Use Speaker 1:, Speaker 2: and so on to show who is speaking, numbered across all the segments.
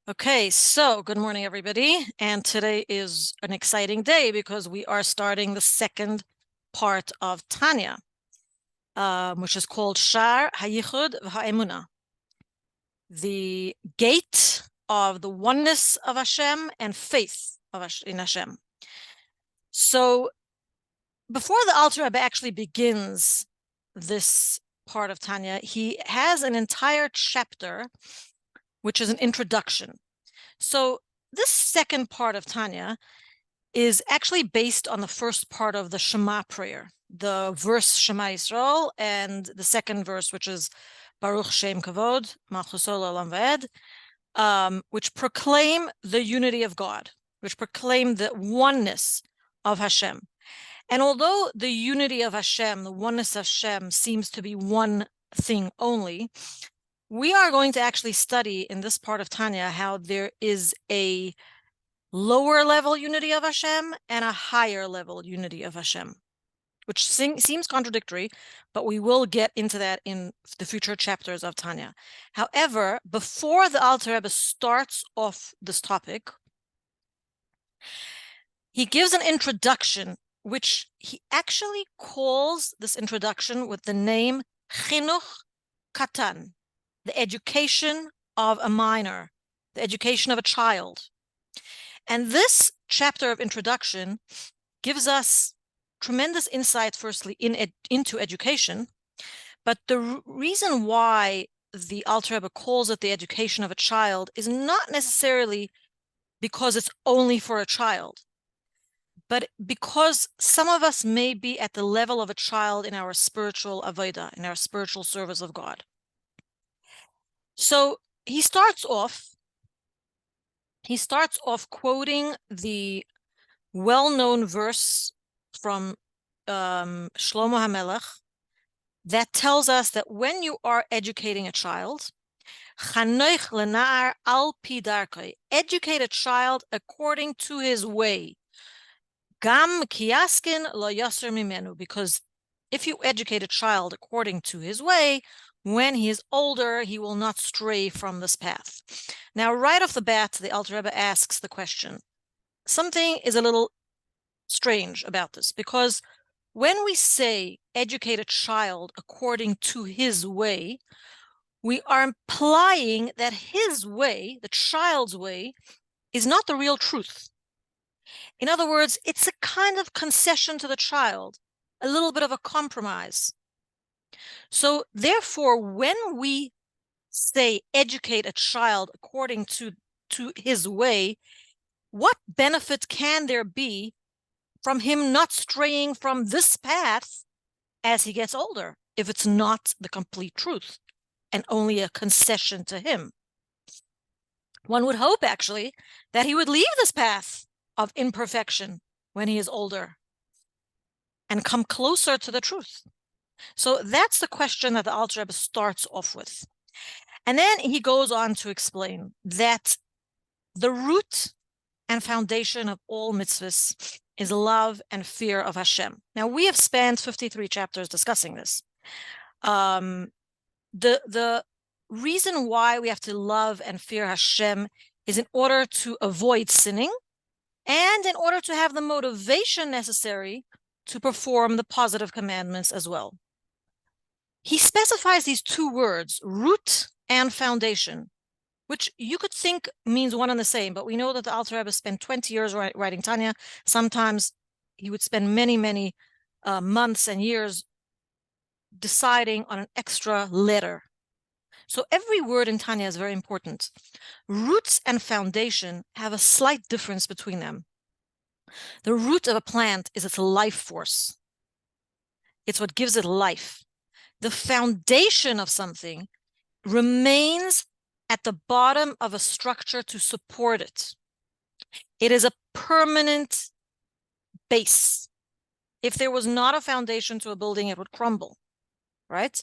Speaker 1: Okay, so good morning, everybody. And today is an exciting day because we are starting the second part of Tanya, which is called Shaar, Hayichud, V'Ha'emunah, the gate of the oneness of Hashem and faith in Hashem. So before the Alter Rebbe actually begins this part of Tanya, he has an entire chapter, which is an introduction. So this second part of Tanya is actually based on the first part of the Shema prayer, the verse Shema Yisrael, and the second verse, which is Baruch Shem Kavod, Malchuso Olam Va'ed, which proclaim the unity of God, which proclaim the oneness of Hashem. And although the unity of Hashem, the oneness of Hashem, seems to be one thing only, we are going to actually study in this part of Tanya how there is a lower level unity of Hashem and a higher level unity of Hashem, which seems contradictory, but we will get into that in the future chapters of Tanya. However, before the Alter Rebbe starts off this topic, he gives an introduction, which he actually calls this introduction with the name Chinuch Katan, the education of a minor, the education of a child. And this chapter of introduction gives us tremendous insight, firstly, into education. But the reason why the Alter Rebbe calls it the education of a child is not necessarily because it's only for a child, but because some of us may be at the level of a child in our spiritual avodah, in our spiritual service of God. So he starts off quoting the well-known verse from Shlomo HaMelech that tells us that when you are educating a child, Chanoich lenar al pi darkei, educate a child according to his way. Gam kiyaskin lo yaser mimenu, because if you educate a child according to his way, when he is older, he will not stray from this path. Now, right off the bat, the Alter Rebbe asks the question. Something is a little strange about this, because when we say educate a child according to his way, we are implying that his way, the child's way, is not the real truth. In other words, it's a kind of concession to the child, a little bit of a compromise. So therefore, when we say educate a child according to his way, what benefit can there be from him not straying from this path as he gets older, if it's not the complete truth and only a concession to him? One would hope, actually, that he would leave this path of imperfection when he is older and come closer to the truth. So that's the question that the Alter Rebbe starts off with. And then he goes on to explain that the root and foundation of all mitzvahs is love and fear of Hashem. Now, we have spent 53 chapters discussing this. The reason why we have to love and fear Hashem is in order to avoid sinning and in order to have the motivation necessary to perform the positive commandments as well. He specifies these two words, root and foundation, which you could think means one and the same, but we know that the Alter Rebbe spent 20 years writing Tanya. Sometimes he would spend many months and years deciding on an extra letter. So every word in Tanya is very important. Roots and foundation have a slight difference between them. The root of a plant is its life force. It's what gives it life. The foundation of something remains at the bottom of a structure to support it. It is a permanent base. If there was not a foundation to a building, it would crumble, right?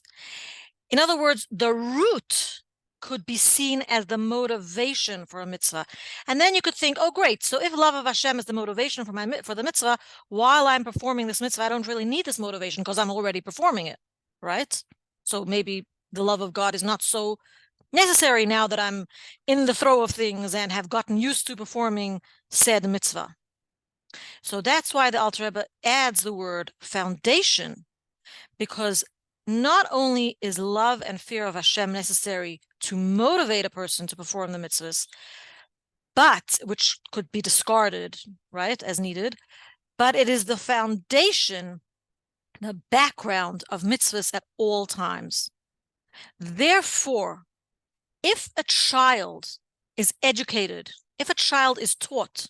Speaker 1: In other words, the root could be seen as the motivation for a mitzvah. And then you could think, oh, great. So if love of Hashem is the motivation for the mitzvah, while I'm performing this mitzvah, I don't really need this motivation because I'm already performing it, right? So maybe the love of God is not so necessary now that I'm in the throw of things and have gotten used to performing said mitzvah. So that's why the Alter Rebbe adds the word foundation, because not only is love and fear of Hashem necessary to motivate a person to perform the mitzvahs, but which could be discarded, right, as needed, but it is the foundation, the background of mitzvahs at all times. Therefore, if a child is educated, if a child is taught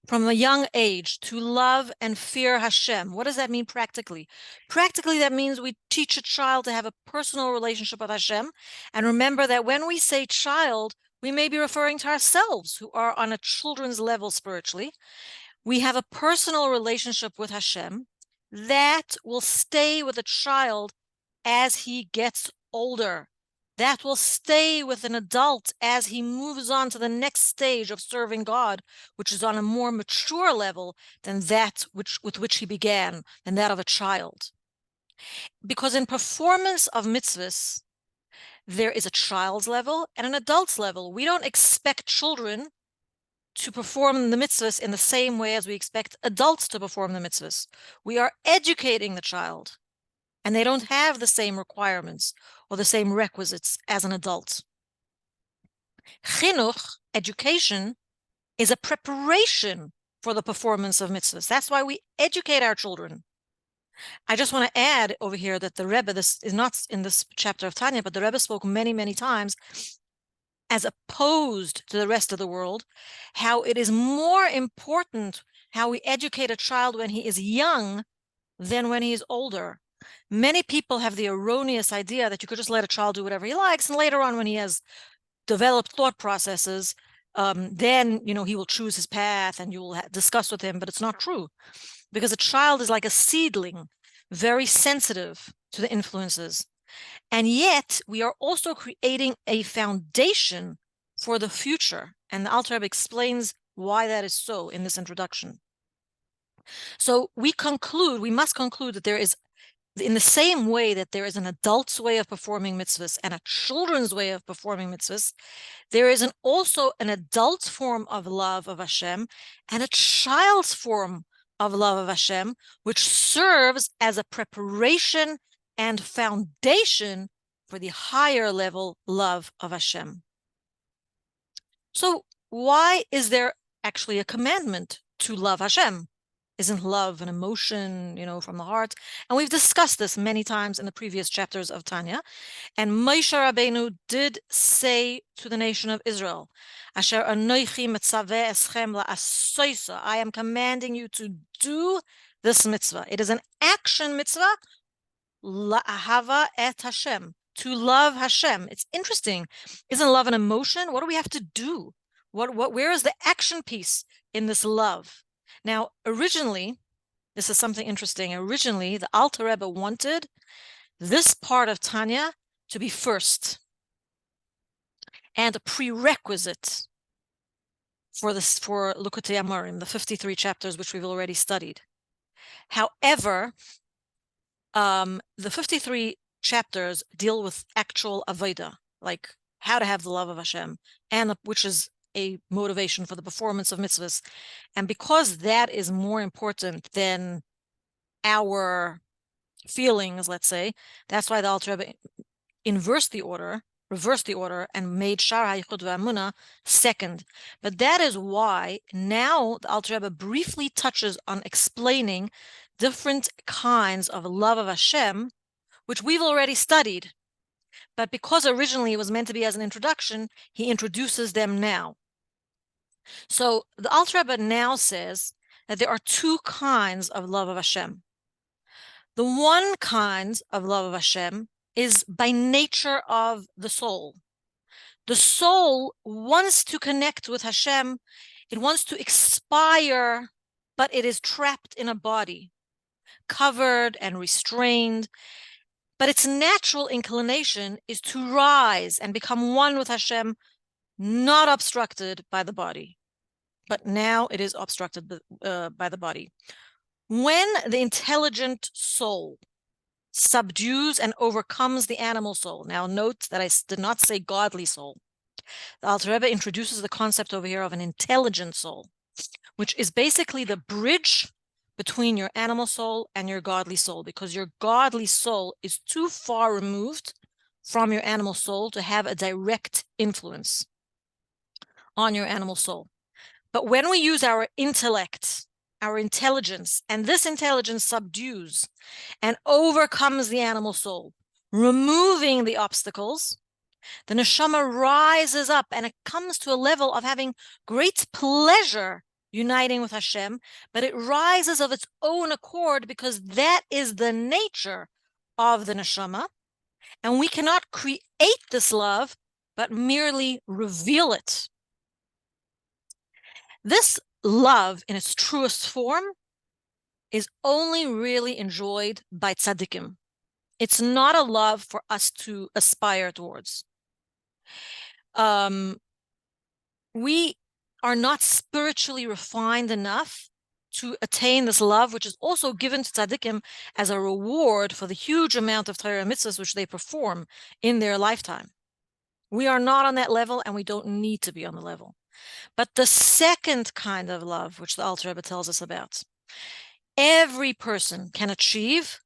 Speaker 1: from a young age to love and fear Hashem, what does that mean practically? Practically, that means we teach a child to have a personal relationship with Hashem. And remember that when we say child, we may be referring to ourselves who are on a children's level spiritually. We have a personal relationship with Hashem that will stay with a child as he gets older. That will stay with an adult as he moves on to the next stage of serving God, which is on a more mature level than that with which he began, than that of a child. Because in performance of mitzvahs, there is a child's level and an adult's level. We don't expect children to perform the mitzvahs in the same way as we expect adults to perform the mitzvahs. We are educating the child, and they don't have the same requirements or the same requisites as an adult. Chinuch, education, is a preparation for the performance of mitzvahs. That's why we educate our children. I just want to add over here that the Rebbe, this is not in this chapter of Tanya, but the Rebbe spoke many, many times, as opposed to the rest of the world, how it is more important how we educate a child when he is young than when he is older. Many people have the erroneous idea that you could just let a child do whatever he likes, and later on when he has developed thought processes, then he will choose his path and you will discuss with him. But it's not true, because a child is like a seedling, very sensitive to the influences. And yet we are also creating a foundation for the future. And the Alter Rebbe explains why that is so in this introduction. So we must conclude that there is, in the same way that there is an adult's way of performing mitzvahs and a children's way of performing mitzvahs, there is also an adult form of love of Hashem and a child's form of love of Hashem, which serves as a preparation and foundation for the higher level love of Hashem. So why is there actually a commandment to love Hashem? Isn't love an emotion, from the heart? And we've discussed this many times in the previous chapters of Tanya. And Moshe Rabbeinu did say to the nation of Israel, Asher anochi mitzaveh eschem la'asoisa, I am commanding you to do this mitzvah. It is an action mitzvah, la'ahava et Hashem, to love Hashem. It's interesting. Isn't love an emotion? What do we have to do? Where is the action piece in this love? Now, originally, this is something interesting. Originally, the Alter Rebbe wanted this part of Tanya to be first and a prerequisite for Likutei Amarim, the 53 chapters which we've already studied. However, the 53 chapters deal with actual avodah, like how to have the love of Hashem, and which is a motivation for the performance of mitzvahs. And because that is more important than our feelings, let's say, that's why the Alter Rebbe reversed the order, and made Shaar, Hayichud, Ve'amunah second. But that is why now the Alter Rebbe briefly touches on explaining different kinds of love of Hashem, which we've already studied. But because originally it was meant to be as an introduction, he introduces them now. So the Alter Rebbe now says that there are two kinds of love of Hashem. The one kind of love of Hashem is by nature of the soul. The soul wants to connect with Hashem. It wants to expire, but it is trapped in a body, covered and restrained. But its natural inclination is to rise and become one with Hashem, not obstructed by the body. But now it is obstructed by the body. When the intelligent soul subdues and overcomes the animal soul. Now note that I did not say godly soul. The Alter Rebbe introduces the concept over here of an intelligent soul, which is basically the bridge between your animal soul and your godly soul, because your godly soul is too far removed from your animal soul to have a direct influence on your animal soul. But when we use our intellect, our intelligence, and this intelligence subdues and overcomes the animal soul, removing the obstacles, the neshama rises up and it comes to a level of having great pleasure uniting with Hashem, but it rises of its own accord because that is the nature of the neshama. And we cannot create this love, but merely reveal it. This love in its truest form is only really enjoyed by tzaddikim. It's not a love for us to aspire towards. We are not spiritually refined enough to attain this love, which is also given to tzaddikim as a reward for the huge amount of Torah mitzvahs which they perform in their lifetime. We are not on that level, and we don't need to be on the level. But the second kind of love, which the Alter Rebbe tells us about, every person can achieve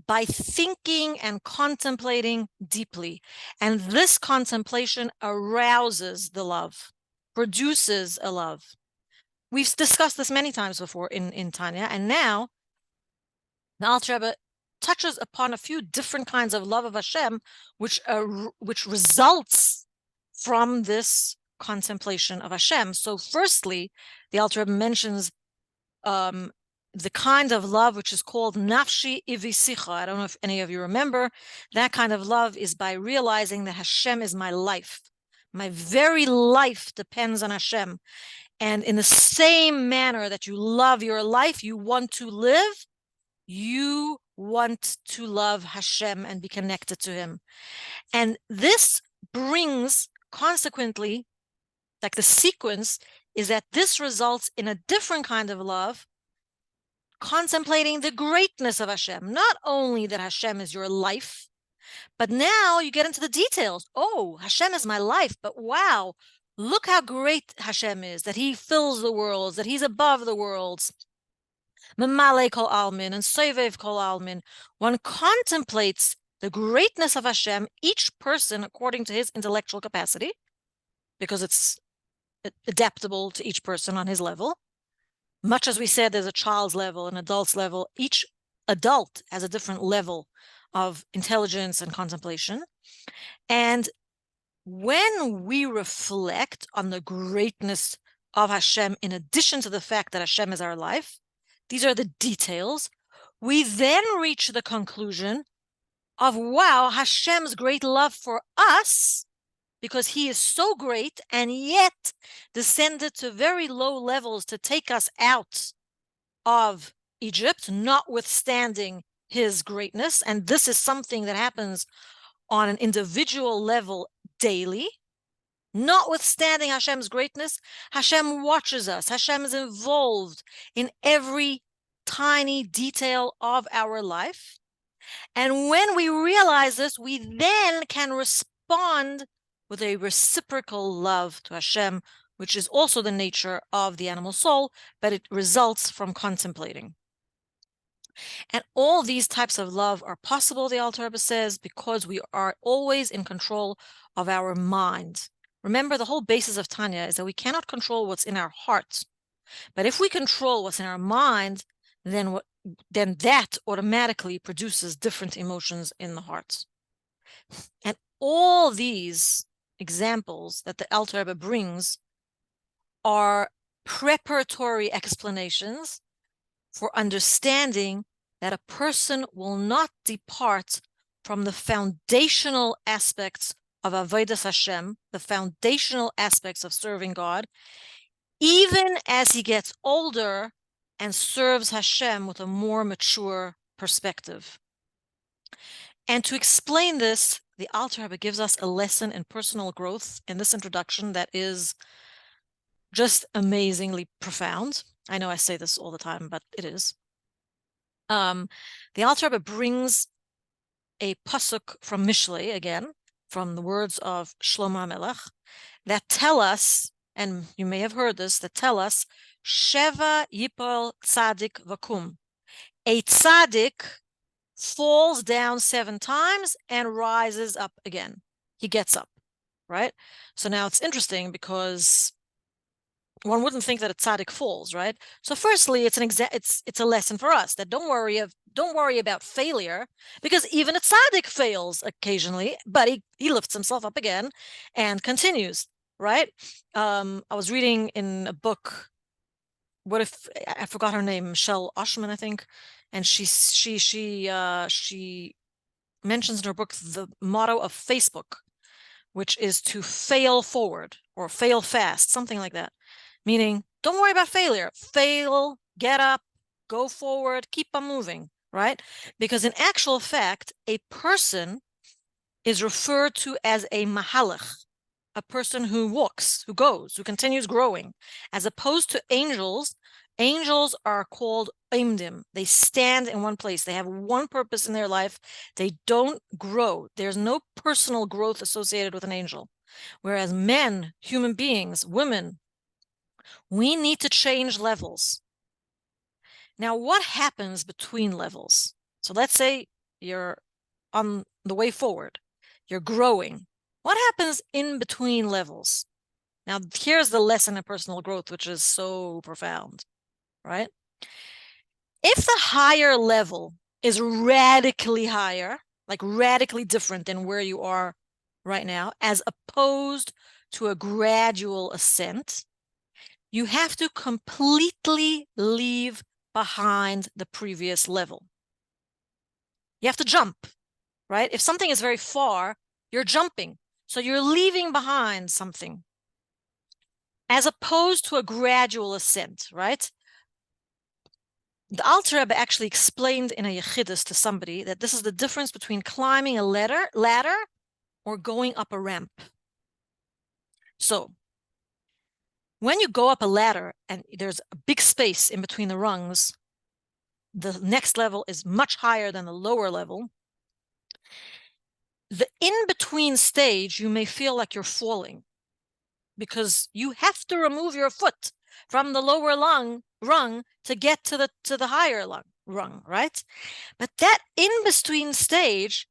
Speaker 1: by thinking and contemplating deeply. And this contemplation arouses the love, produces a love. We've discussed this many times before in Tanya, and now the Alter Rebbe touches upon a few different kinds of love of Hashem, which results from this contemplation of Hashem. So firstly, the Alter Rebbe mentions the kind of love which is called nafshi ivisicha. I don't know if any of you remember. That kind of love is by realizing that Hashem is my life. My very life depends on Hashem. And in the same manner that you love your life, you want to live, you want to love Hashem and be connected to Him. And this brings, consequently, like the sequence is that this results in a different kind of love, contemplating the greatness of Hashem. Not only that Hashem is your life, but now you get into the details. Oh, Hashem is my life, but wow, look how great Hashem is, that He fills the worlds, that He's above the worlds. Memale kol almin and sovev kol almin. One contemplates the greatness of Hashem, each person according to his intellectual capacity, because it's adaptable to each person on his level. Much as we said there's a child's level, an adult's level, each adult has a different level of intelligence and contemplation. And when we reflect on the greatness of Hashem, in addition to the fact that Hashem is our life, these are the details, we then reach the conclusion of, wow, Hashem's great love for us, because He is so great and yet descended to very low levels to take us out of Egypt, notwithstanding His greatness. And this is something that happens on an individual level daily. Notwithstanding Hashem's greatness, Hashem watches us. Hashem is involved in every tiny detail of our life. And when we realize this, we then can respond with a reciprocal love to Hashem, which is also the nature of the animal soul, but it results from contemplating. And all these types of love are possible, the Alter Rebbe says, because we are always in control of our mind. Remember, the whole basis of Tanya is that we cannot control what's in our heart. But if we control what's in our mind, then that automatically produces different emotions in the heart. And all these examples that the Alter Rebbe brings are preparatory explanations for understanding that a person will not depart from the foundational aspects of Avodas Hashem, the foundational aspects of serving God, even as he gets older and serves Hashem with a more mature perspective. And to explain this, the Alter Rebbe gives us a lesson in personal growth in this introduction that is just amazingly profound. I know I say this all the time, but it is. The Alter Rebbe brings a pasuk from Mishlei, again, from the words of Shlomo HaMelech, that tell us, and you may have heard this, that tell us, Sheva Yipol Tzadik Vakum. A tzaddik falls down 7 times and rises up again. He gets up, right? So now it's interesting because one wouldn't think that a tzaddik falls, right? So firstly, it's a lesson for us that don't worry about failure, because even a tzaddik fails occasionally, but he lifts himself up again and continues, right? I was reading in a book, what if I forgot her name, Michelle Oshman, I think, and she mentions in her book the motto of Facebook, which is to fail forward or fail fast, something like that. Meaning, don't worry about failure. Fail, get up, go forward, keep on moving, right? Because in actual fact, a person is referred to as a mahalach, a person who walks, who goes, who continues growing, as opposed to angels. Angels are called imdim. They stand in one place. They have one purpose in their life. They don't grow. There's no personal growth associated with an angel. Whereas men, human beings, women, we need to change levels. Now, what happens between levels? So let's say you're on the way forward. You're growing. What happens in between levels? Now, here's the lesson in personal growth, which is so profound, right? If the higher level is radically higher, like radically different than where you are right now, as opposed to a gradual ascent, you have to completely leave behind the previous level. You have to jump, right? If something is very far, you're jumping. So you're leaving behind something, as opposed to a gradual ascent, right? The Alter Rebbe actually explained in a Yechidus to somebody that this is the difference between climbing a ladder or going up a ramp. So when you go up a ladder and there's a big space in between the rungs, the next level is much higher than the lower level. The in-between stage, you may feel like you're falling because you have to remove your foot from the lower rung to get to the higher rung, right? But that in-between stage,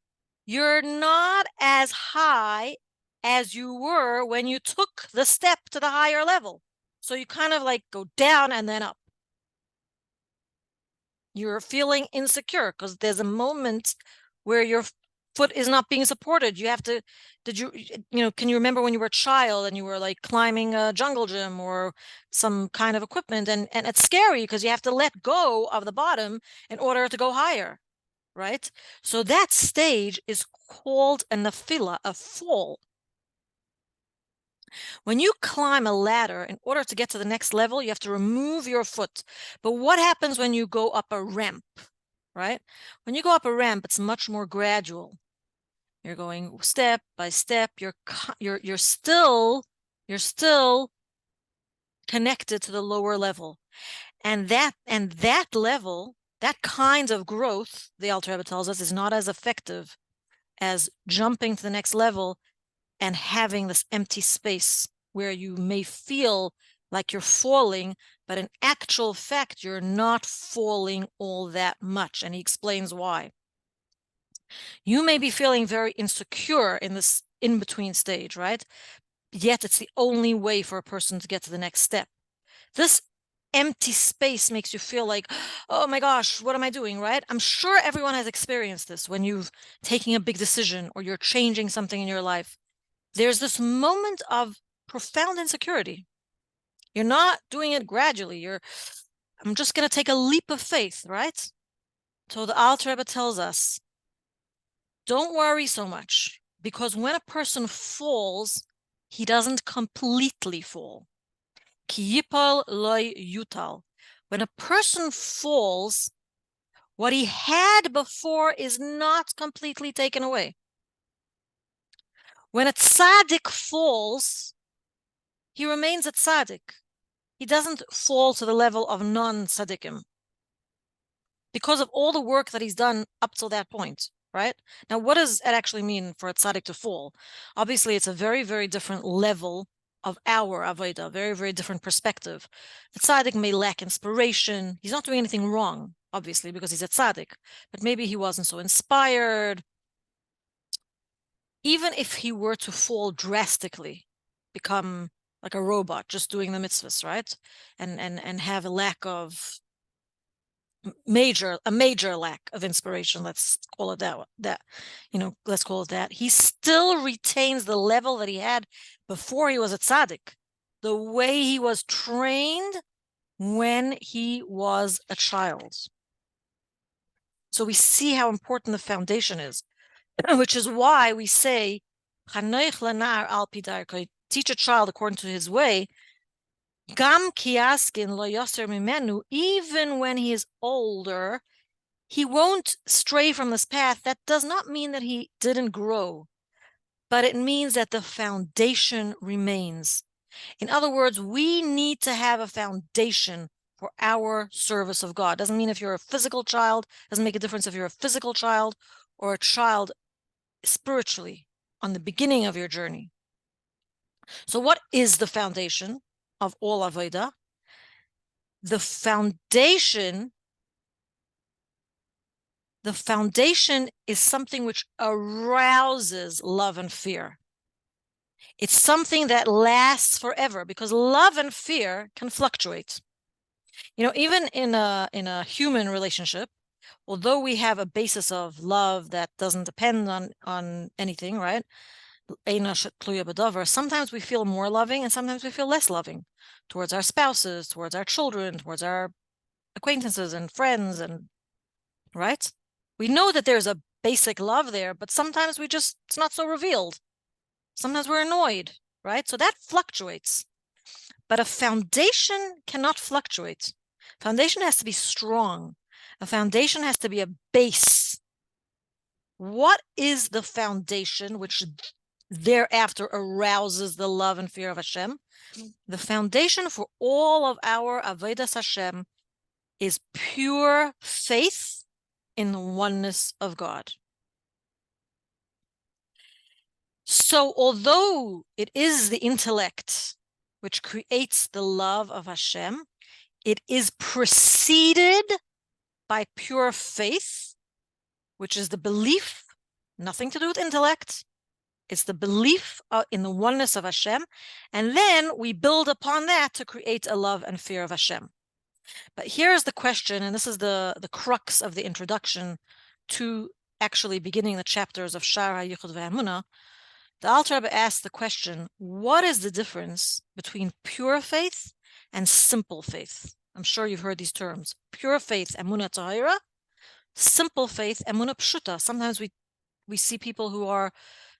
Speaker 1: you're not as high as you were when you took the step to the higher level. So you kind of like go down and then up. You're feeling insecure because there's a moment where your foot is not being supported. You have to, can you remember when you were a child and you were like climbing a jungle gym or some kind of equipment, and it's scary because you have to let go of the bottom in order to go higher, right? So that stage is called a nafila, a fall. When you climb a ladder, in order to get to the next level, you have to remove your foot. But what happens when you go up a ramp, right? When you go up a ramp, it's much more gradual. You're going step by step. You're still connected to the lower level, and that level, that kind of growth, the Alter Rebbe tells us, is not as effective as jumping to the next level and having this empty space where you may feel like you're falling, but in actual fact, you're not falling all that much. And he explains why. You may be feeling very insecure in this in-between stage, right? Yet it's the only way for a person to get to the next step. This empty space makes you feel like, oh my gosh, what am I doing, right? I'm sure everyone has experienced this when you've taken a big decision or you're changing something in your life. There's this moment of profound insecurity. You're not doing it gradually. I'm just going to take a leap of faith, right? So the Alter Rebbe tells us, don't worry so much, because when a person falls, he doesn't completely fall. Ki yipol loy yutal. When a person falls, what he had before is not completely taken away. When a tzaddik falls, he remains a tzaddik. He doesn't fall to the level of non-tzaddikim because of all the work that he's done up till that point. right? Now, what does it actually mean for a tzaddik to fall? Obviously, it's a very, very different level of our avodah, very, very different perspective. The tzaddik may lack inspiration. He's not doing anything wrong, obviously, because he's a tzaddik, but maybe he wasn't so inspired. Even if he were to fall drastically, become like a robot, just doing the mitzvahs, right? And have a lack of a major lack of inspiration, let's call it that let's call it that. He still retains the level that he had before he was a tzaddik, the way he was trained when he was a child. So we see how important the foundation is, which is why we say teach a child according to his way. Gam kiaskin lo yoser mimenu, even when he is older, he won't stray from this path. That does not mean that he didn't grow, but it means that the foundation remains. In other words, we need to have a foundation for our service of God. Doesn't mean if you're a physical child, doesn't make a difference if you're a physical child or a child spiritually on the beginning of your journey. So what is the foundation of all avodah? The foundation is something which arouses love and fear. It's something that lasts forever, because love and fear can fluctuate. Even in a human relationship, although we have a basis of love that doesn't depend on anything, right? Sometimes we feel more loving and sometimes we feel less loving towards our spouses, towards our children, towards our acquaintances and friends, and right? We know that there's a basic love there, but sometimes it's not so revealed. Sometimes we're annoyed, right? So that fluctuates. But a foundation cannot fluctuate. Foundation has to be strong. A foundation has to be a base. What is the foundation which thereafter arouses the love and fear of Hashem? The foundation for all of our avodas Hashem is pure faith in the oneness of God. So although it is the intellect which creates the love of Hashem, it is preceded by pure faith, which is the belief, nothing to do with intellect. It's the belief in the oneness of Hashem. And then we build upon that to create a love and fear of Hashem. But here's the question, and this is the crux of the introduction to actually beginning the chapters of Shaar, Hayichud, Ve'emunah. The Alter Rebbe asks the question, what is the difference between pure faith and simple faith? I'm sure you've heard these terms. Pure faith, emunah tahira. Simple faith, emunah pshuta. Sometimes we see people who are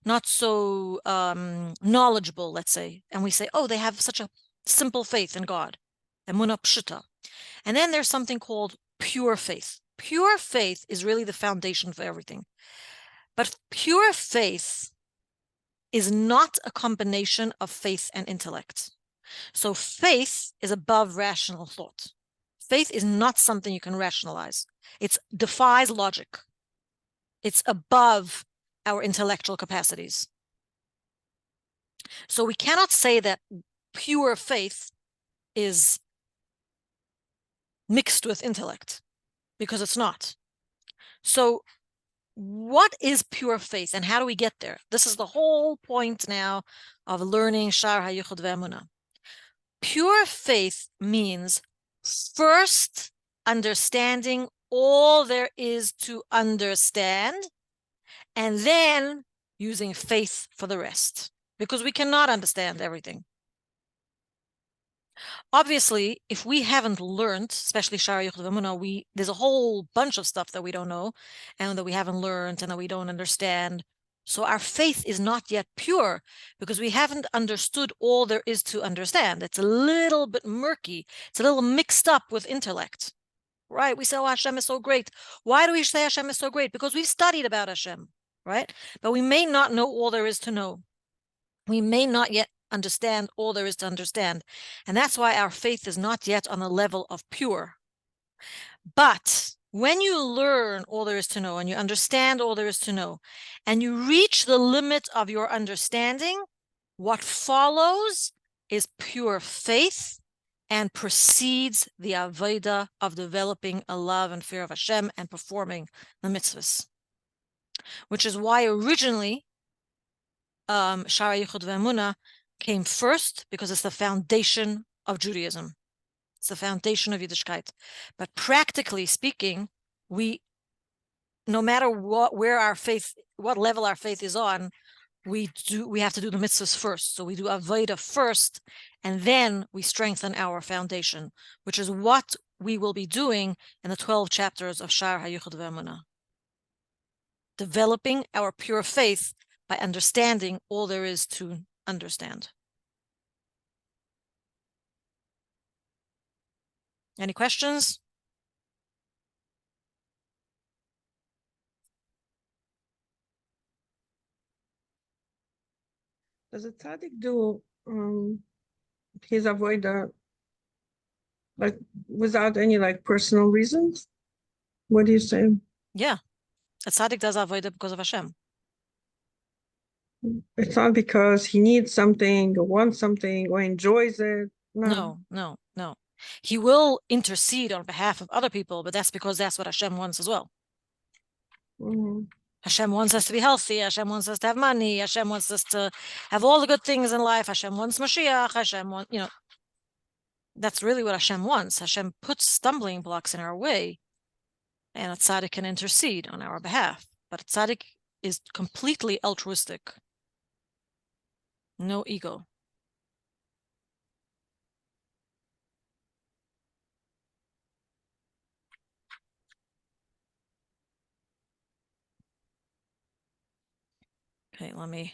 Speaker 1: not so knowledgeable, let's say, and we say, oh, they have such a simple faith in God, emunah pshuta. And then there's something called pure faith. Pure faith is really the foundation for everything. But pure faith is not a combination of faith and intellect. So faith is above rational thought. Faith is not something you can rationalize. It defies logic. It's above our intellectual capacities. So we cannot say that pure faith is mixed with intellect, because it's not. So what is pure faith and how do we get there? This is the whole point now of learning Shaar, Hayichud, Ve'emunah. Pure faith means first understanding all there is to understand, and then using faith for the rest, because we cannot understand everything. Obviously, if we haven't learned, especially Shaar, Hayichud, Ve'emunah, there's a whole bunch of stuff that we don't know and that we haven't learned and that we don't understand. So our faith is not yet pure because we haven't understood all there is to understand. It's a little bit murky. It's a little mixed up with intellect, right? We say, oh, Hashem is so great. Why do we say Hashem is so great? Because we've studied about Hashem, right? But we may not know all there is to know. We may not yet understand all there is to understand. And that's why our faith is not yet on the level of pure. But When you learn all there is to know and you understand all there is to know, and you reach the limit of your understanding, what follows is pure faith and precedes the avodah of developing a love and fear of Hashem and performing the mitzvahs. Which is why originally Shaar, Hayichud, Ve'emunah came first, because it's the foundation of Judaism. It's the foundation of Yiddishkeit. But practically speaking, no matter what level our faith is on, we have to do the mitzvahs first. So we do avodah first, and then we strengthen our foundation, which is what we will be doing in the 12 chapters of Shaar, Hayichud, Ve'emunah. Developing our pure faith by understanding all there is to understand. Any questions?
Speaker 2: Does a tzaddik do his avodah like without any like personal reasons? What do you say?
Speaker 1: Yeah. A tzaddik does avodah because of Hashem.
Speaker 2: It's not because he needs something or wants something or enjoys it. No.
Speaker 1: No. He will intercede on behalf of other people, but that's because that's what Hashem wants as well.
Speaker 2: Mm-hmm.
Speaker 1: Hashem wants us to be healthy. Hashem wants us to have money. Hashem wants us to have all the good things in life. Hashem wants Mashiach. Hashem wants, that's really what Hashem wants. Hashem puts stumbling blocks in our way, and a tzaddik can intercede on our behalf. But a tzaddik is completely altruistic. No ego. Okay, let me